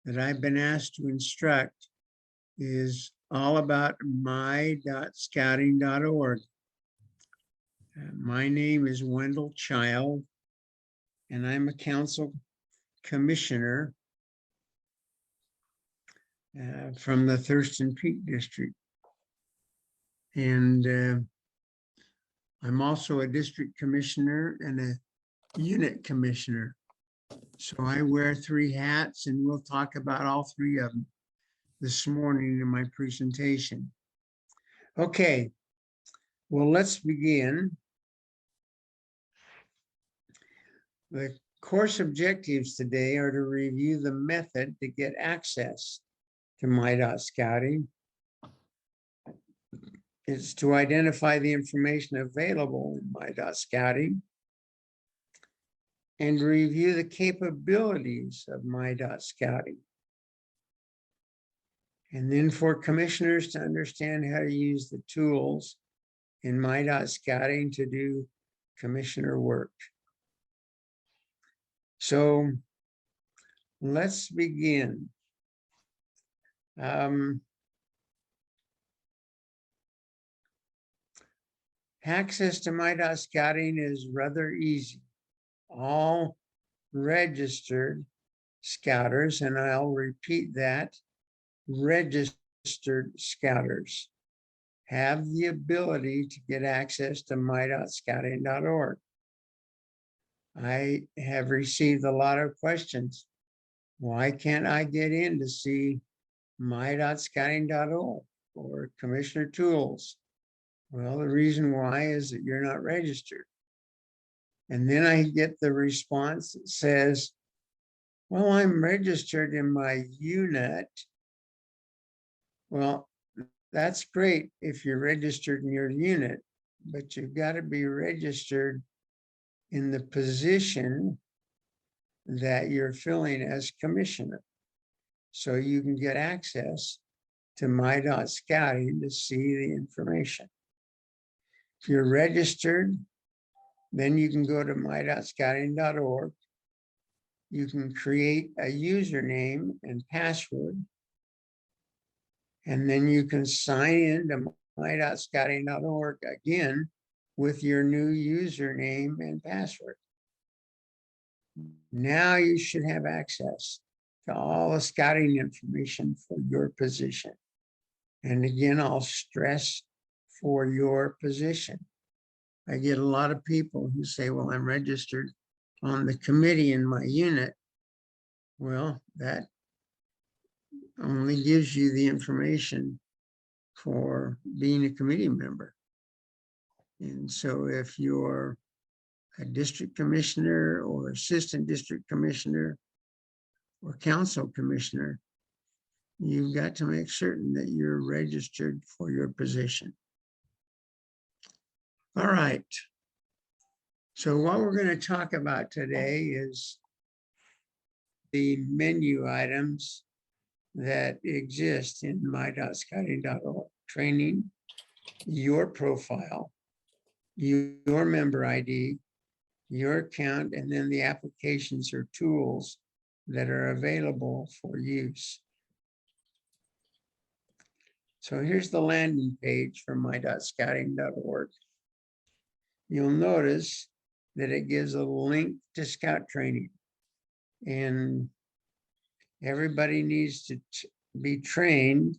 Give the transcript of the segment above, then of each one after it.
that I've been asked to instruct is all about my.scouting.org. My name is Wendell Child, and I'm a council commissioner from the Thurston Peak District. And I'm also a district commissioner and a unit commissioner. So I wear 3 hats, and we'll talk about all 3 of them this morning in my presentation. Okay, well, let's begin. The course objectives today are to review the method to get access to my.scouting. It's to identify the information available in my.scouting and review the capabilities of my.scouting. And then for commissioners to understand how to use the tools in my.scouting to do commissioner work. So let's begin. Access to my.scouting is rather easy. All registered scouters, and I'll repeat that, registered scouters have the ability to get access to my.scouting.org. I have received a lot of questions. Why can't I get in to see my.scouting.org or Commissioner Tools? Well, the reason why is that you're not registered. And then I get the response that says, well, I'm registered in my unit. Well, that's great if you're registered in your unit, but you've got to be registered in the position that you're filling as commissioner, so you can get access to my.scouting to see the information. If you're registered, then you can go to my.scouting.org. You can create a username and password, and then you can sign in to my.scouting.org again with your new username and password. Now you should have access to all the scouting information for your position. And again, I'll stress for your position. I get a lot of people who say, well, I'm registered on the committee in my unit. Well, that only gives you the information for being a committee member. And so if you're a district commissioner or assistant district commissioner or council commissioner, you've got to make certain that you're registered for your position. All right. So what we're going to talk about today is the menu items that exist in my.scouting.org. Training, your profile, your member ID, your account, and then the applications or tools that are available for use. So here's the landing page for my.scouting.org. You'll notice that it gives a link to scout training, and everybody needs to be trained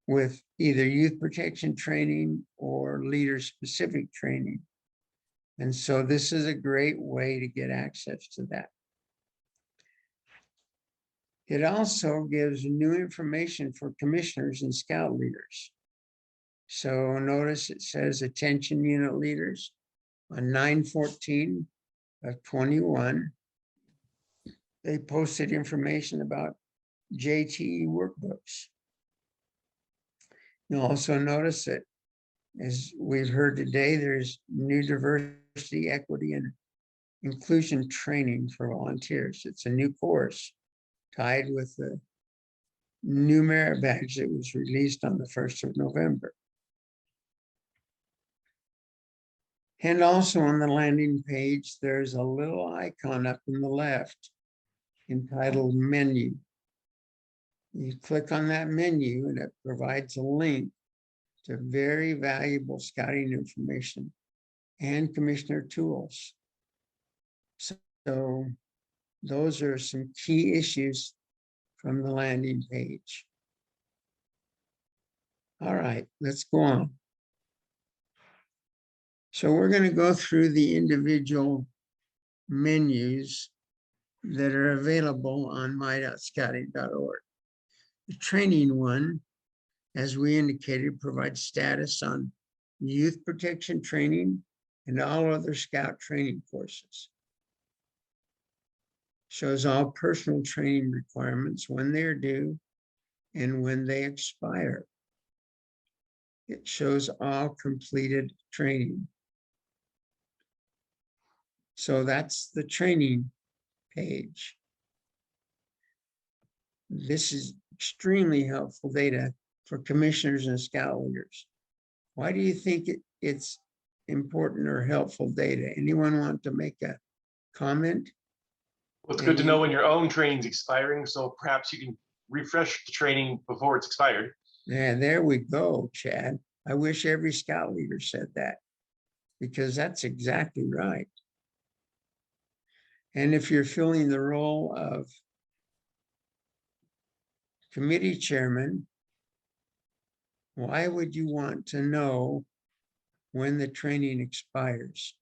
with either youth protection training or leader specific training. And so this is a great way to get access to that. It also gives new information for commissioners and scout leaders. So notice it says attention unit leaders on 9/14 of 21. They posted information about JTE workbooks. You'll also notice that, as we've heard today, there's new diversity, equity, and inclusion training for volunteers. It's a new course tied with the new merit badge that was released on the 1st of November. And also on the landing page, there's a little icon up in the left entitled Menu. You click on that menu and it provides a link to very valuable scouting information and commissioner tools. So those are some key issues from the landing page. All right, let's go on. So we're going to go through the individual menus that are available on my.scouting.org. The training one, as we indicated, provides status on youth protection training and all other scout training courses. Shows all personal training requirements, when they're due and when they expire. It shows all completed training. So that's the training page. This is extremely helpful data for commissioners and scout leaders. Why do you think it's important or helpful data? Anyone want to make a comment? Well, it's good to know when your own training's expiring, so perhaps you can refresh the training before it's expired. Yeah, there we go, Chad. I wish every scout leader said that, because that's exactly right. And if you're filling the role of committee chairman, why would you want to know when the training expires?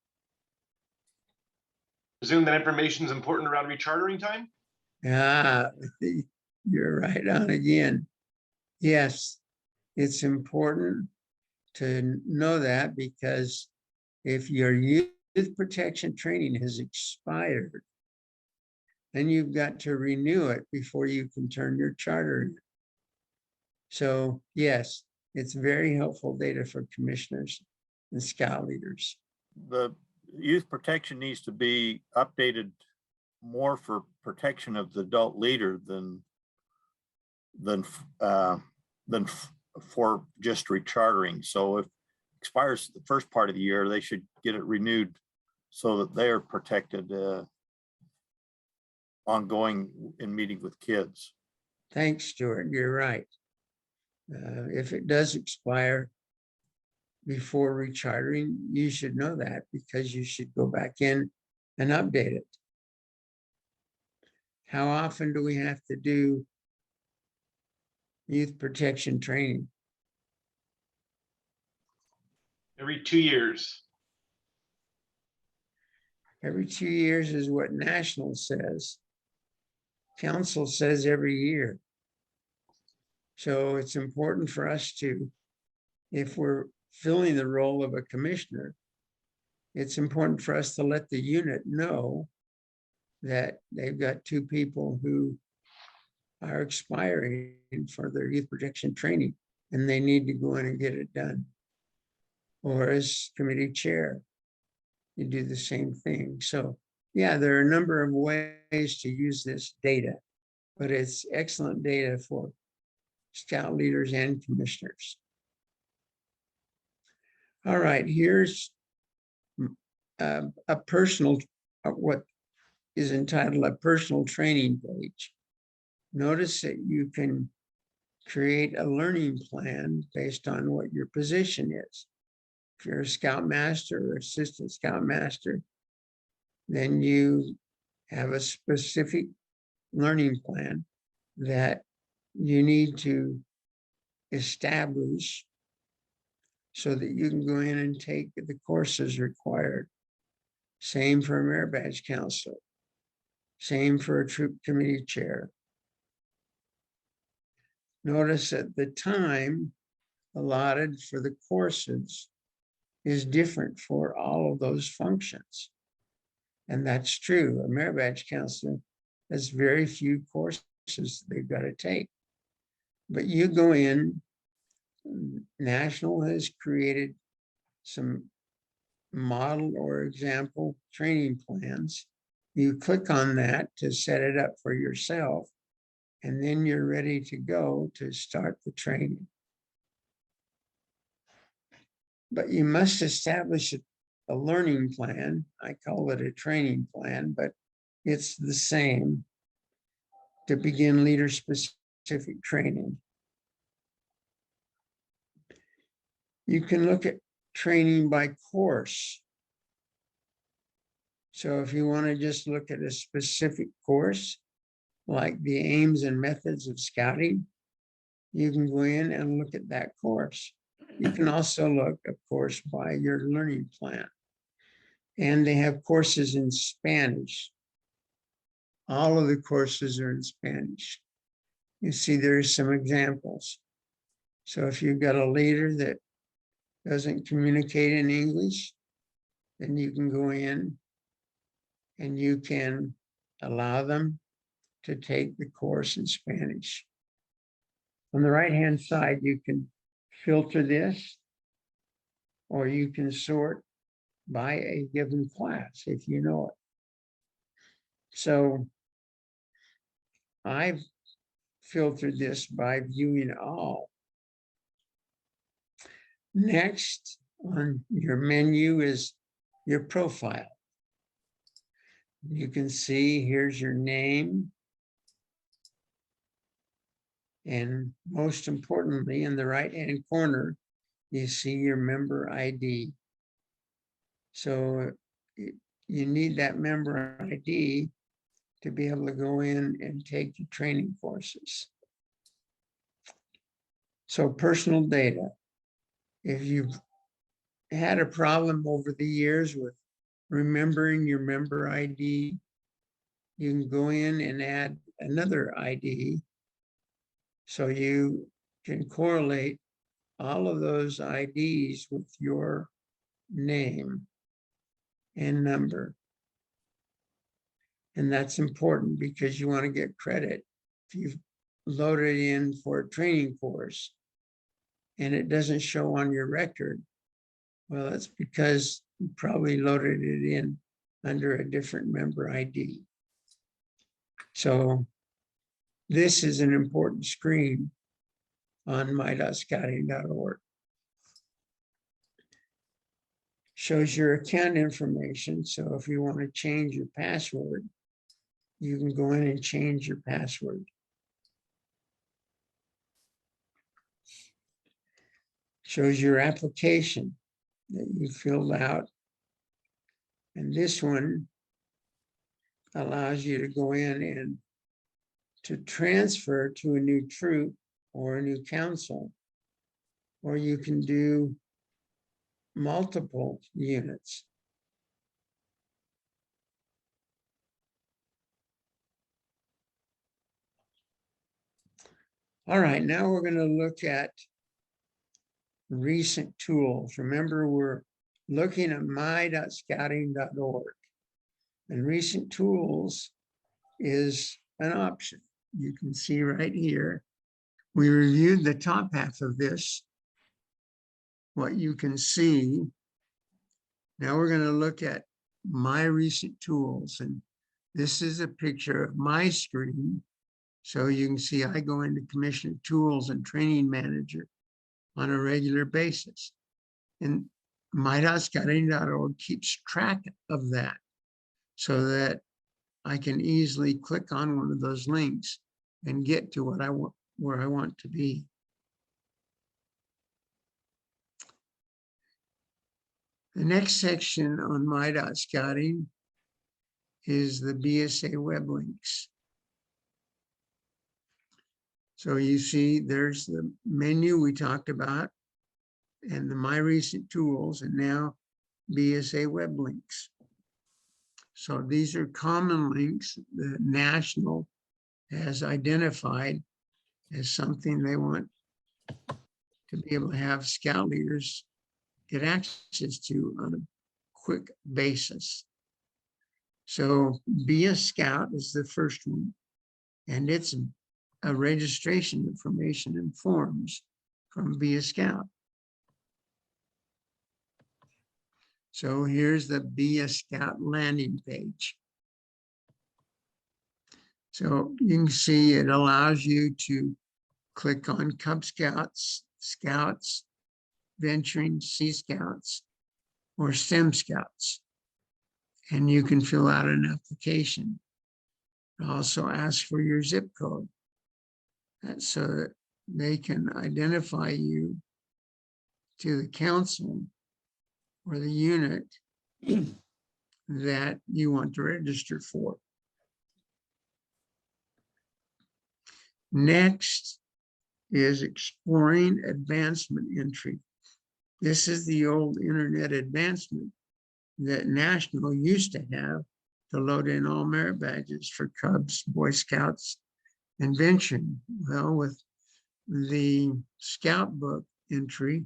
Presume that information is important around rechartering time? Ah, you're right on again. Yes, it's important to know that, because if your youth protection training has expired, then you've got to renew it before you can turn your charter in. So yes, it's very helpful data for commissioners and scout leaders. The youth protection needs to be updated more for protection of the adult leader than for just rechartering. So if it expires the first part of the year, they should get it renewed so that they're protected ongoing in meeting with kids. Thanks, Stuart. You're right. If it does expire before rechartering, you should know that, because you should go back in and update it. How often do we have to do youth protection training? Every 2 years. Every 2 years is what National says. Council says every year. So it's important for us to, if we're filling the role of a commissioner, it's important for us to let the unit know that they've got 2 people who are expiring for their youth protection training, and they need to go in and get it done. Or as committee chair, you do the same thing. So yeah, there are a number of ways to use this data, but it's excellent data for scout leaders and commissioners. All right, here's a personal, what is entitled a personal training page. Notice that you can create a learning plan based on what your position is. If you're a scoutmaster or assistant scoutmaster, then you have a specific learning plan that you need to establish so that you can go in and take the courses required. Same for a merit badge counselor. Same for a troop committee chair. Notice that the time allotted for the courses is different for all of those functions. And that's true. A merit badge counselor has very few courses they've got to take. But you go in, National has created some model or example training plans. You click on that to set it up for yourself, and then you're ready to go to start the training. But you must establish a learning plan. I call it a training plan, but it's the same, to begin leader-specific specific training. You can look at training by course. So if you want to just look at a specific course, like the aims and methods of scouting, you can go in and look at that course. You can also look, of course, by your learning plan. And they have courses in Spanish. All of the courses are in Spanish. You see, there's some examples. So if you've got a leader that doesn't communicate in English, then you can go in and you can allow them to take the course in Spanish. On the right-hand side, you can filter this, or you can sort by a given class if you know it. So I've filtered this by viewing all. Next on your menu is your profile. You can see here's your name. And most importantly, in the right-hand corner, you see your member ID. So you need that member ID to be able to go in and take the training courses. So personal data. If you've had a problem over the years with remembering your member ID, you can go in and add another ID so you can correlate all of those IDs with your name and number. And that's important because you want to get credit. If you've loaded in for a training course and it doesn't show on your record, well, that's because you probably loaded it in under a different member ID. So this is an important screen on my.scouting.org. Shows your account information. So if you want to change your password, you can go in and change your password. Shows your application that you filled out. And this one allows you to go in and to transfer to a new troop or a new council, or you can do multiple units. All right, now we're going to look at recent tools. Remember, we're looking at my.scouting.org, and recent tools is an option. You can see right here, we reviewed the top half of this, what you can see. Now we're going to look at my recent tools, and this is a picture of my screen. So you can see I go into Commissioner Tools and Training Manager on a regular basis. And my.scouting.org keeps track of that so that I can easily click on one of those links and get to what I want, where I want to be. The next section on my.scouting is the Bsa Web Links. So you see there's the menu we talked about and the My Recent Tools, and now Bsa Web Links. So these are common links the National has identified as something they want to be able to have scout leaders get access to on a quick basis. So Be a Scout is the first one, and it's a registration information and forms from Be a Scout. So here's the Be a Scout landing page. So you can see it allows you to click on Cub Scouts, Scouts, Venturing, Sea Scouts, or STEM Scouts. And you can fill out an application. It also asks for your zip code. so that they can identify you to the council or the unit that you want to register for. Next is exploring advancement entry. This is the old internet advancement that National used to have to load in all merit badges for Cubs, Boy Scouts, and venturing. Well, with the Scout book entry,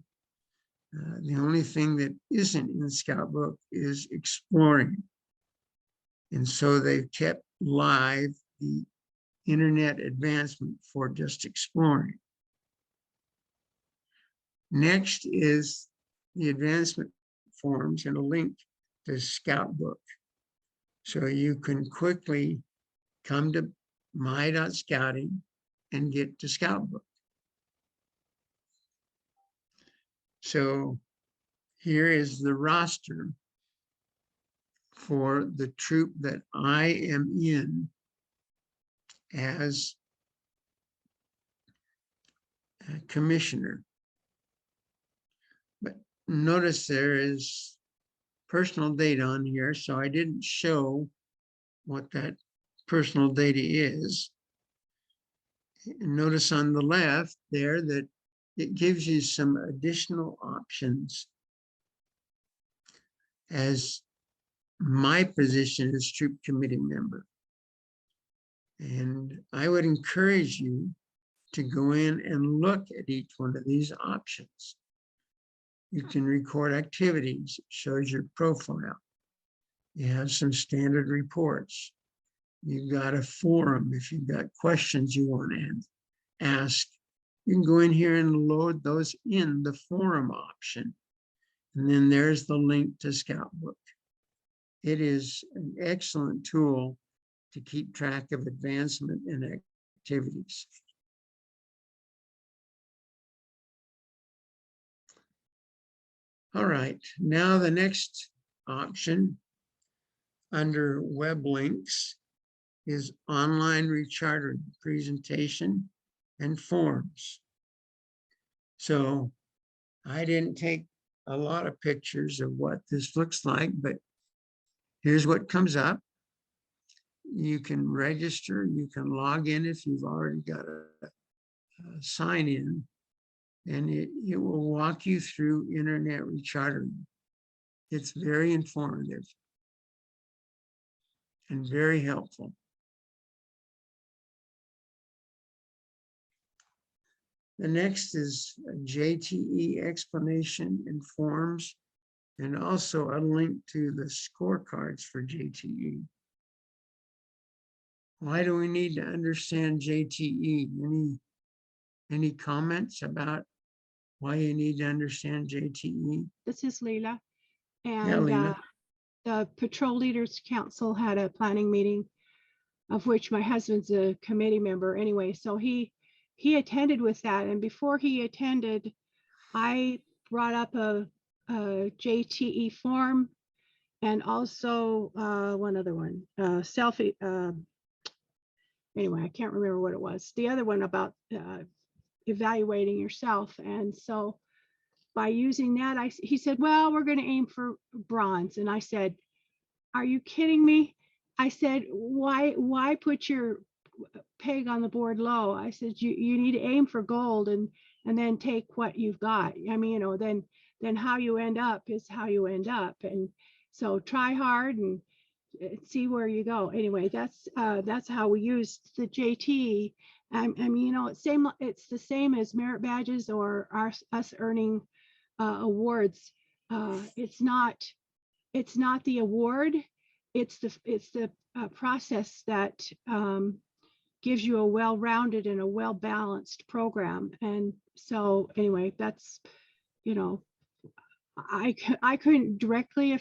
the only thing that isn't in the Scout book is exploring. And so they've kept live the internet advancement for just exploring. Next is the advancement forms and a link to Scout book. So you can quickly come to my.scouting and get to Scout book. So here is the roster for the troop that I am in as a commissioner. But notice there is personal data on here, so I didn't show what that personal data is. And notice on the left there that it gives you some additional options as my position as troop committee member. And I would encourage you to go in and look at each one of these options. You can record activities, it shows your profile. You have some standard reports. You've got a forum. If you've got questions you want to ask, you can go in here and load those in the forum option. And then there's the link to Scout book. It is an excellent tool to keep track of advancement and activities. All right, now the next option under web links is online rechartering, presentation, and forms. So I didn't take a lot of pictures of what this looks like, but here's what comes up. You can register, you can log in if you've already got a sign in, and it will walk you through internet rechartering. It's very informative and very helpful. The next is a JTE explanation and forms, and also a link to the scorecards for JTE. Why do we need to understand JTE? Any comments about why you need to understand JTE? This is Leila. Yeah, And Leila. the Patrol Leaders Council had a planning meeting, of which my husband's a committee member anyway. So he attended with that. And before he attended, I brought up a JTE form and also one other one, selfie. Anyway, I can't remember what it was. The other one about evaluating yourself. And so by using that, he said, well, we're going to aim for bronze. And I said, are you kidding me? I said, why put your peg on the board low? I said, you need to aim for gold and then take what you've got. I mean, then how you end up is how you end up. And so try hard and see where you go. Anyway, that's how we used the JT. I mean, it's the same as merit badges or us earning awards. It's not the award. It's the process that gives you a well-rounded and a well-balanced program. And so anyway, that's, I couldn't directly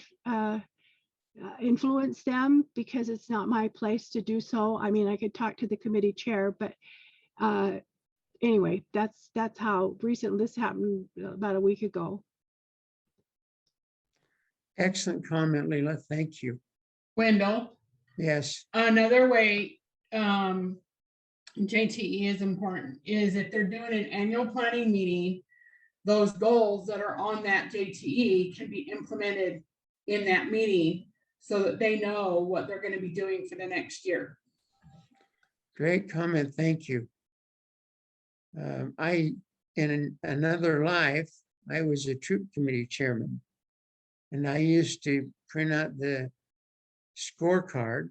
influence them because it's not my place to do so. I mean, I could talk to the committee chair, but anyway, that's how recent this happened about a week ago. Excellent comment, Leila. Thank you. Wendell, Yes. another way JTE is important, is if they're doing an annual planning meeting, those goals that are on that JTE can be implemented in that meeting so that they know what they're going to be doing for the next year. Great comment, thank you. In another life, I was a troop committee chairman, and I used to print out the scorecard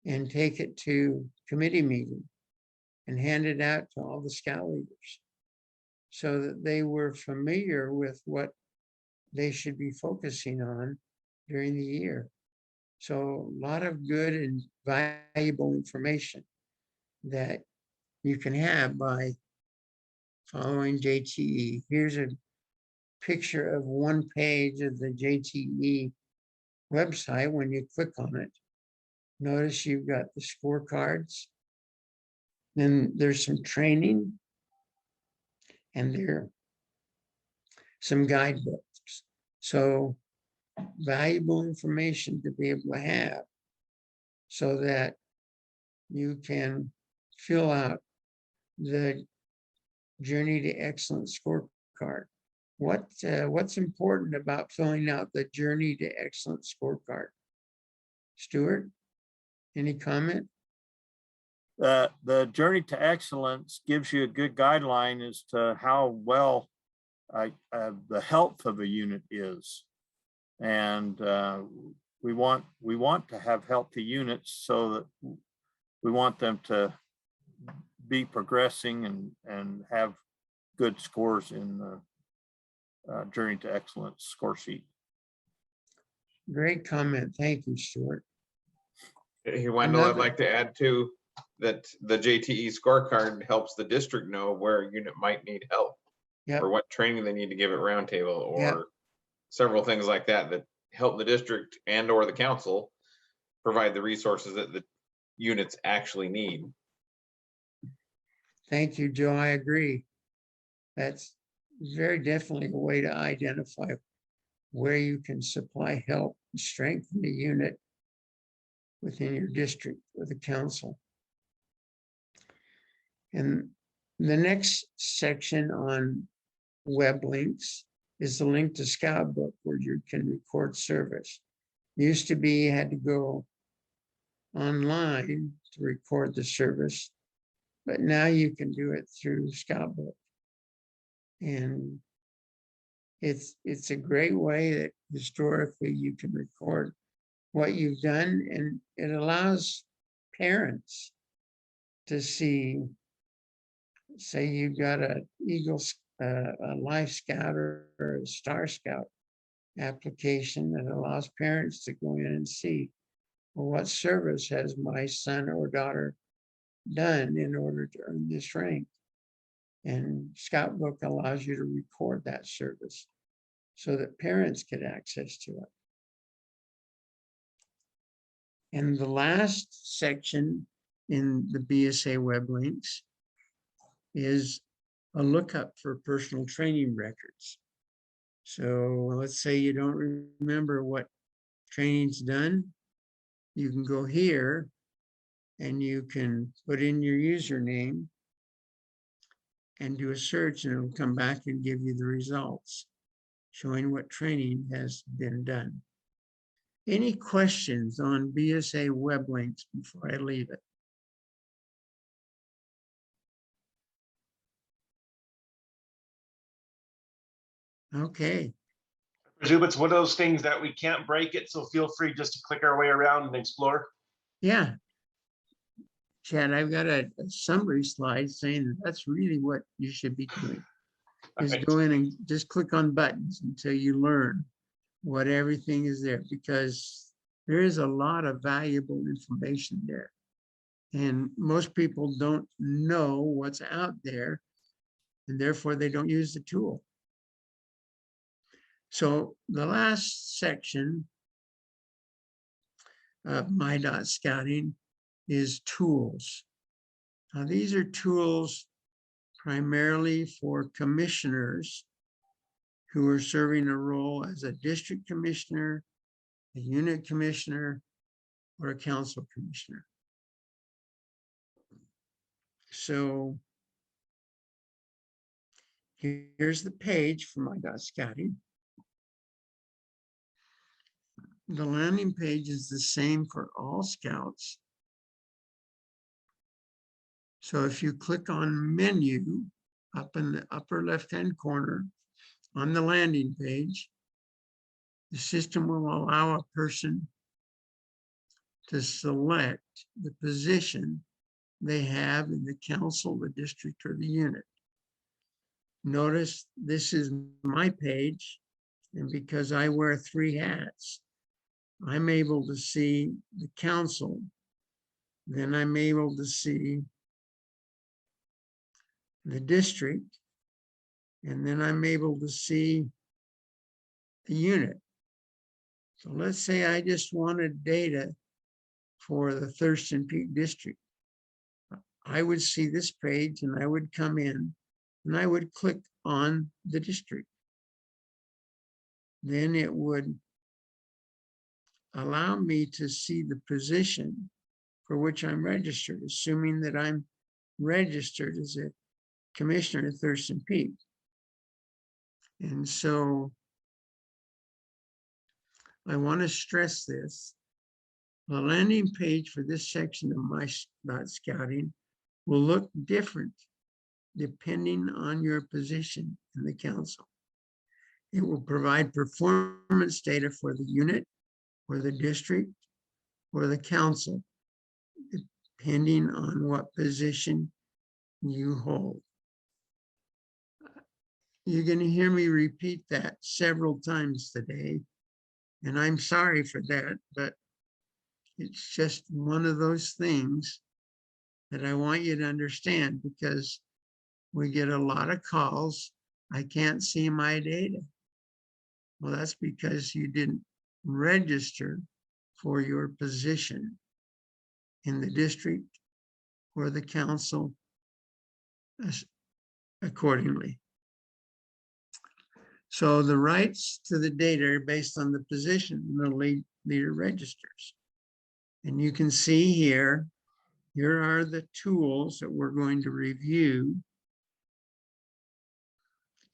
and take it to committee meeting and hand it out to all the scout leaders so that they were familiar with what they should be focusing on during the year. So a lot of good and valuable information that you can have by following JTE. Here's a picture of one page of the JTE website. When you click on it, notice you've got the scorecards. Then there's some training, and there are some guidebooks. So valuable information to be able to have so that you can fill out the Journey to Excellence scorecard. What's important about filling out the Journey to Excellence scorecard? Stuart, any comment? The Journey to Excellence gives you a good guideline as to how well the health of a unit is. And we want to have healthy units, so that we want them to be progressing and have good scores in the Journey to Excellence score sheet. Great comment. Thank you, Stuart. Hey, Wendell, I'd like to add too that the JTE scorecard helps the district know where a unit might need help, Yep. or what training they need to give at roundtable, or Yep. several things like that that help the district and or the council provide the resources that the units actually need. Thank you, Joe. I agree. That's very definitely a way to identify where you can supply help and strengthen the unit within your district or the council. And the next section on web links is the link to Scout Book, where you can record service. Used to be you had to go online to record the service, but now you can do it through Scout Book. And it's a great way that historically you can record what you've done, and it allows parents to see, say you've got a a Life Scout or a Star Scout application that allows parents to go in and see, well, what service has my son or daughter done in order to earn this rank? And Scout Book allows you to record that service so that parents get access to it. And the last section in the BSA Web Links is a lookup for personal training records. So let's say you don't remember what training's done. You can go here and you can put in your username and do a search, and it'll come back and give you the results showing what training has been done. Any questions on BSA Web Links before I leave it? Okay. I presume it's one of those things that we can't break it, so feel free just to click our way around and explore. Yeah. Chad, I've got a summary slide saying that that's really what you should be doing. Is Right. go in and just click on buttons until you learn what everything is there, because there is a lot of valuable information there. And most people don't know what's out there, and therefore they don't use the tool. So the last section of my.scouting is tools. Now, these are tools primarily for commissioners who are serving a role as a district commissioner, a unit commissioner, or a council commissioner. So here's the page for my scouting. The landing page is the same for all scouts. So if you click on menu up in the upper left-hand corner on the landing page, the system will allow a person to select the position they have in the council, the district, or the unit. Notice this is my page, and because I wear 3 hats, I'm able to see the council, then I'm able to see the district, and then I'm able to see the unit. So let's say I just wanted data for the Thurston Peak District. I would see this page and I would come in and I would click on the district. Then it would allow me to see the position for which I'm registered, assuming that I'm registered as a commissioner at Thurston Peak. And so I want to stress this. The landing page for this section of my scouting will look different depending on your position in the council. It will provide performance data for the unit, or the district, or the council, depending on what position you hold. You're going to hear me repeat that several times today, and I'm sorry for that, but it's just one of those things that I want you to understand, because we get a lot of calls. I can't see my data. Well, that's because you didn't register for your position in the district or the council accordingly. So the rights to the data are based on the position the leader registers. And you can see here are the tools that we're going to review.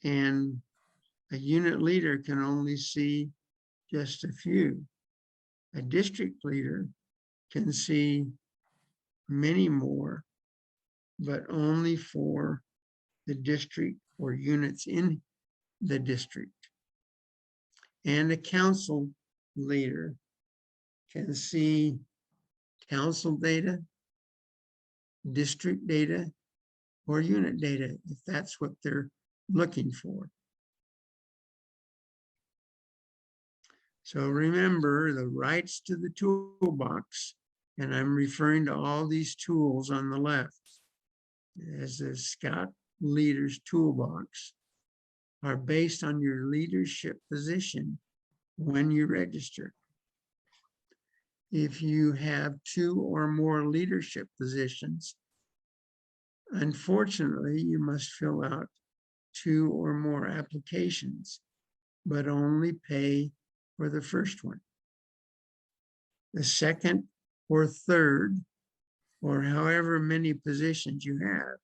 And a unit leader can only see just a few. A district leader can see many more, but only for the district or units in the district. And a council leader can see council data, district data, or unit data, if that's what they're looking for. So remember the rights to the toolbox, and I'm referring to all these tools on the left as the Scout Leaders Toolbox, are based on your leadership position when you register. If you have 2 or more leadership positions, unfortunately, you must fill out 2 or more applications, but only pay for the first one. The second or third, or however many positions you have,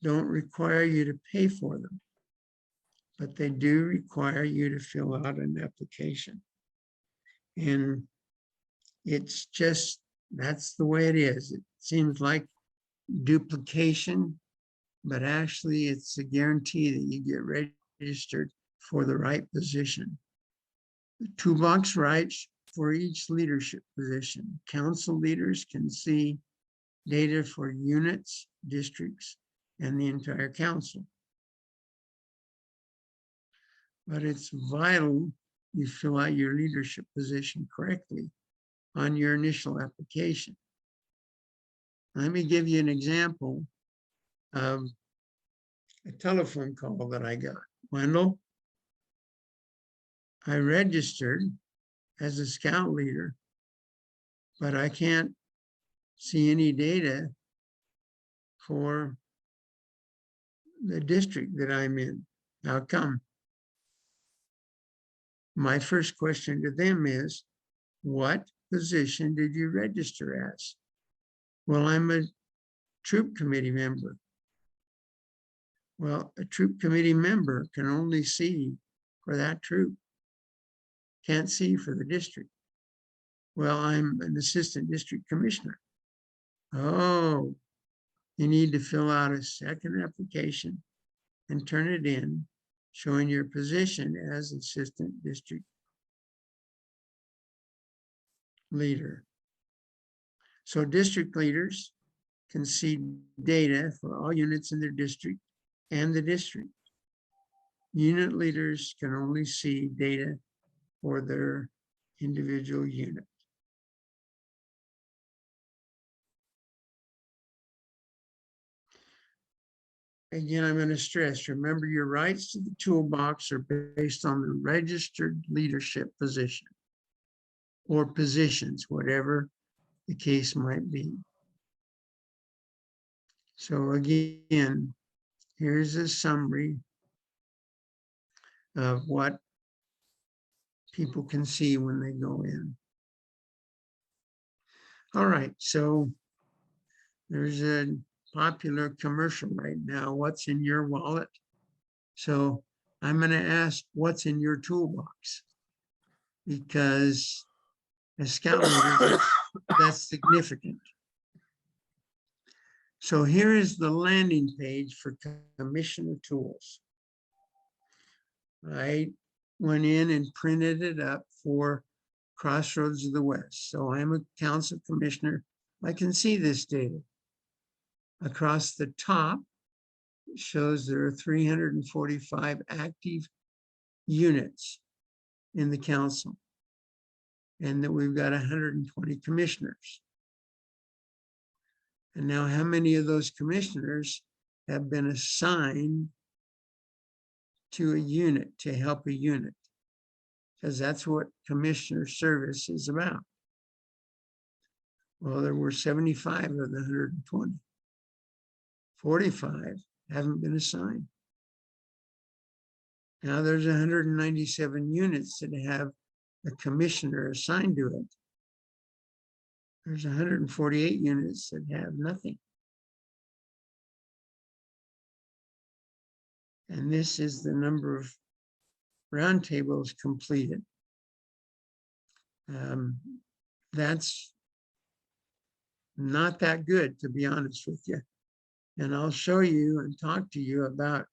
don't require you to pay for them, but they do require you to fill out an application. And it's just, that's the way it is. It seems like duplication, but actually it's a guarantee that you get registered for the right position. The toolbox rights for each leadership position. Council leaders can see data for units, districts, and the entire council. But it's vital you fill out your leadership position correctly on your initial application. Let me give you an example of a telephone call that I got. Wendell, I registered as a scout leader, but I can't see any data for the district that I'm in. How come? My first question to them is, what position did you register as? Well, I'm a troop committee member. Well, a troop committee member can only see for that troop. Can't see for the district. Well, I'm an assistant district commissioner. Oh, you need to fill out a second application and turn it in, showing your position as assistant district leader. So district leaders can see data for all units in their district and the district. Unit leaders can only see data for their individual unit. Again, I'm going to stress, remember your rights to the toolbox are based on the registered leadership position or positions, whatever the case might be. So again, here's a summary of what people can see when they go in. All right, so there's a popular commercial right now, what's in your wallet? So I'm going to ask, what's in your toolbox? Because as scout leader, that's significant. So here is the landing page for Commissioner Tools. I went in and printed it up for Crossroads of the West. So I'm a council commissioner. I can see this data. Across the top, it shows there are 345 active units in the council, and that we've got 120 commissioners. And now how many of those commissioners have been assigned to a unit to help a unit? Because that's what commissioner service is about. Well, there were 75 of the 120. 45 haven't been assigned. Now there's 197 units that have a commissioner assigned to it. There's 148 units that have nothing. And this is the number of roundtables completed. That's not that good, to be honest with you. And I'll show you and talk to you about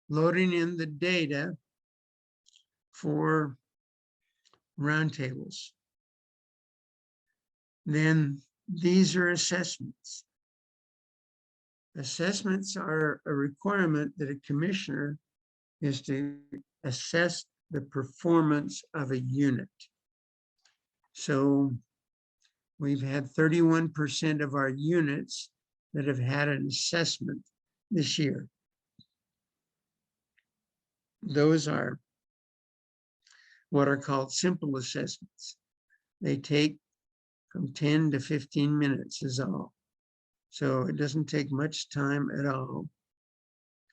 loading in the data for roundtables. Then these are assessments. Assessments are a requirement that a commissioner is to assess the performance of a unit. So we've had 31% of our units that have had an assessment this year. Those are what are called simple assessments. They take from 10 to 15 minutes is all. So it doesn't take much time at all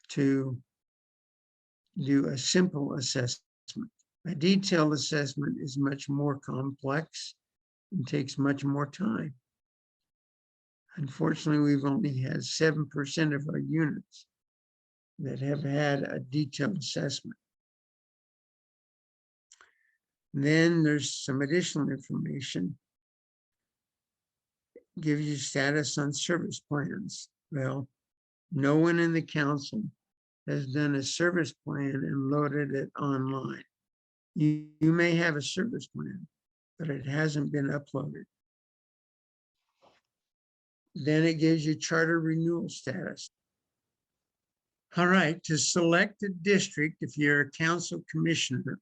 to do a simple assessment. A detailed assessment is much more complex and takes much more time. Unfortunately, we've only had 7% of our units that have had a detailed assessment. Then there's some additional information. Gives you status on service plans. Well, no one in the council has done a service plan and loaded it online. You may have a service plan, but it hasn't been uploaded. Then it gives you charter renewal status. All right, to select a district, if you're a council commissioner,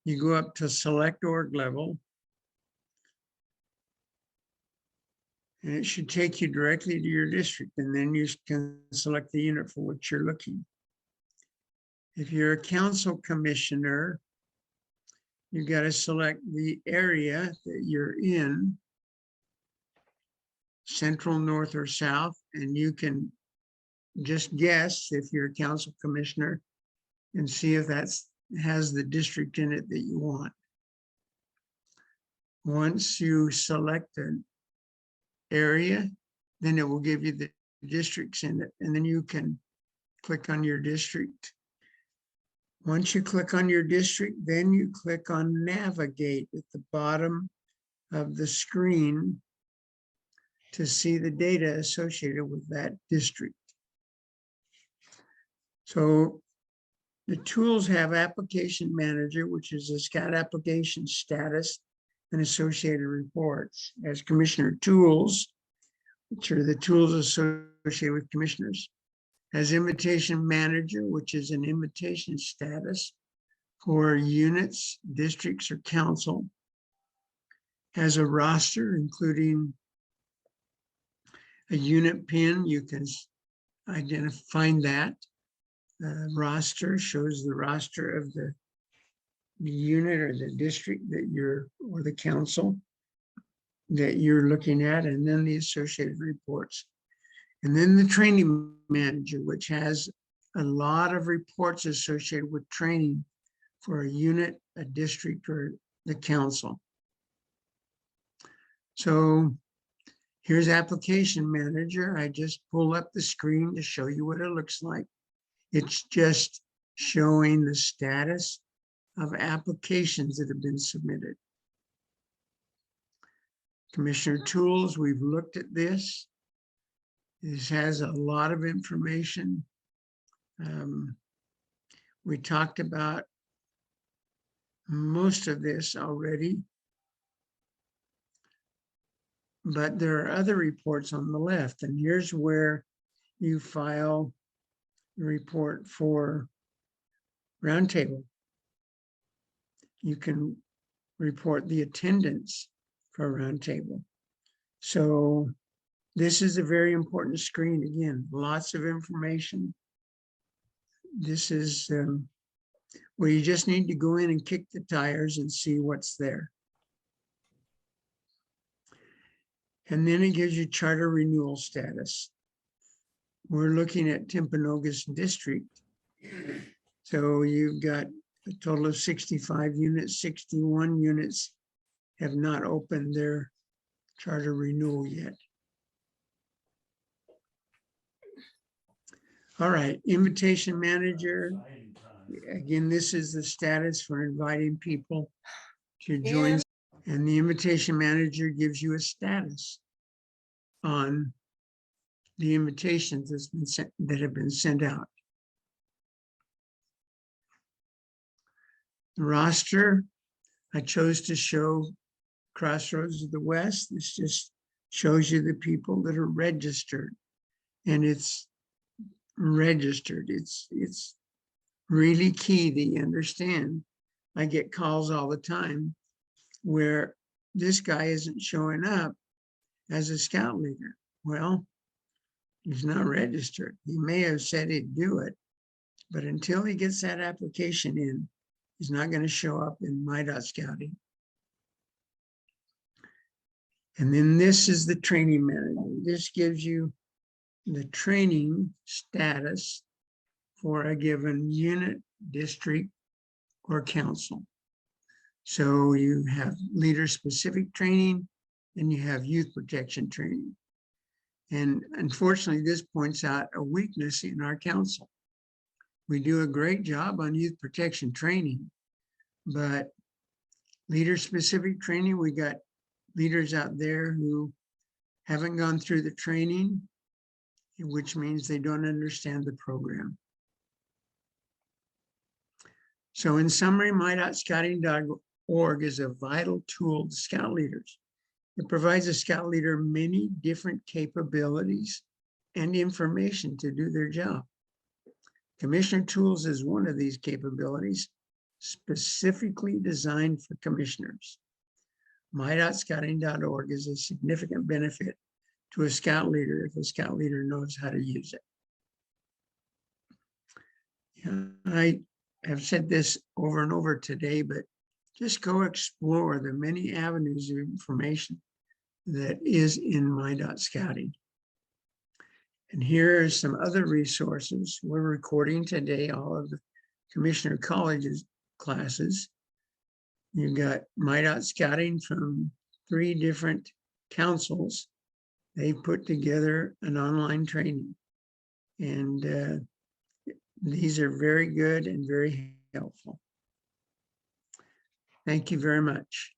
you go up to select org level. And it should take you directly to your district, and then you can select the unit for which you're looking. If you're a council commissioner, you got to select the area that you're in, central, north, or south, and you can just guess if you're a council commissioner and see if that has the district in it that you want. Once you select an area, then it will give you the districts in it, and then you can click on your district. Once you click on your district, then you click on navigate at the bottom of the screen to see the data associated with that district. So the tools have Application Manager, which is a Scout application status and associated reports, as Commissioner Tools, which are the tools associated with commissioners, as Invitation Manager, which is an invitation status for units, districts, or council, has a roster, including a unit pin. You can find that. Roster shows the roster of the unit or the district that you're, or the council that you're looking at, and then the associated reports. And then the Training Manager, which has a lot of reports associated with training for a unit, a district, or the council. So here's Application Manager. I just pull up the screen to show you what it looks like. It's just showing the status of applications that have been submitted. Commissioner Tools, we've looked at this. This has a lot of information. We talked about most of this already, but there are other reports on the left, and here's where you file the report for Roundtable. You can report the attendance for Roundtable. So this is a very important screen. Again, lots of information. This is where you just need to go in and kick the tires and see what's there. And then it gives you charter renewal status. We're looking at Timpanogos District. So you've got a total of 65 units, 61 units have not opened their charter renewal yet. All right, Invitation Manager. Again, this is the status for inviting people to join. And the Invitation Manager gives you a status on the invitations that's been sent, that have been sent out. The roster, I chose to show Crossroads of the West. This just shows you the people that are registered, and it's registered. It's really key that you understand. I get calls all the time where this guy isn't showing up as a scout leader. Well, he's not registered. He may have said he'd do it, but until he gets that application in, he's not going to show up in My.Scouting. And then this is the Training Manager. This gives you the training status for a given unit, district, or council. So you have leader-specific training, and you have youth protection training. And unfortunately, this points out a weakness in our council. We do a great job on youth protection training, but leader-specific training, we got leaders out there who haven't gone through the training, which means they don't understand the program. So in summary, My.Scouting.org is a vital tool to scout leaders. It provides a scout leader many different capabilities and information to do their job. Commissioner Tools is one of these capabilities, specifically designed for commissioners. My.Scouting.org is a significant benefit to a scout leader if a scout leader knows how to use it. I have said this over and over today, but just go explore the many avenues of information that is in My.Scouting. And here are some other resources. We're recording today all of the Commissioner College's classes. You've got My.Scouting from 3 different councils They put together an online training. And these are very good and very helpful. Thank you very much.